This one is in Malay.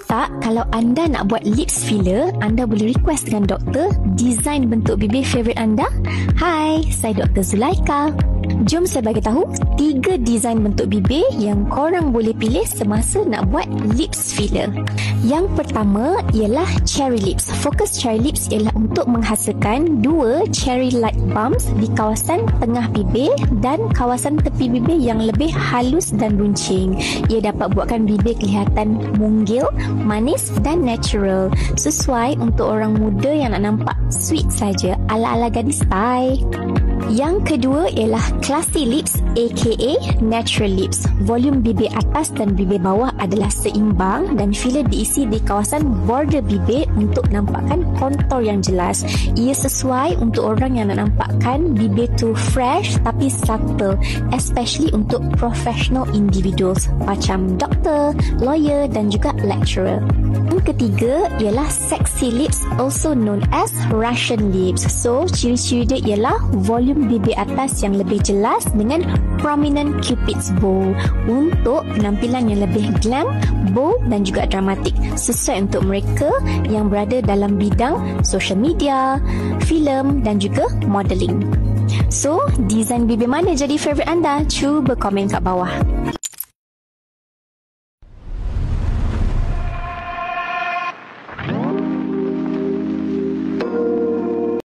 tak kalau anda nak buat lips filler, anda boleh request dengan doktor design bentuk bibir favourite anda? Hai, saya Dr. Zulaika. Jom saya bagi tahu 3 design bentuk bibir yang korang boleh pilih semasa nak buat lips filler. Yang pertama ialah cherry lips. Fokus cherry lips ialah untuk menghasilkan 2 cherry light bumps di kawasan tengah bibir dan kawasan tepi bibir yang lebih halus dan runcing. Ia dapat buatkan bibir kelihatan munggil, manis dan natural. Sesuai untuk orang muda yang nak nampak sweet saja, ala-ala gadis style. Yang kedua ialah classy lips aka natural lips. Volume bibir atas dan bibir bawah adalah seimbang dan filler diisi di kawasan border bibir untuk nampakkan kontur yang jelas. Ia sesuai untuk orang yang nak nampakkan bibir tu fresh tapi subtle, especially untuk professional individuals macam doktor, lawyer dan juga lecturer. Yang ketiga ialah sexy lips, also known as Russian lips. So, ciri-ciri dia ialah volume bibir atas yang lebih jelas dengan prominent cupid's bow untuk penampilan yang lebih glam, bold dan juga dramatik, sesuai untuk mereka yang berada dalam bidang social media, filem dan juga modeling. So, design bibir mana jadi favourite anda? Cuba komen kat bawah.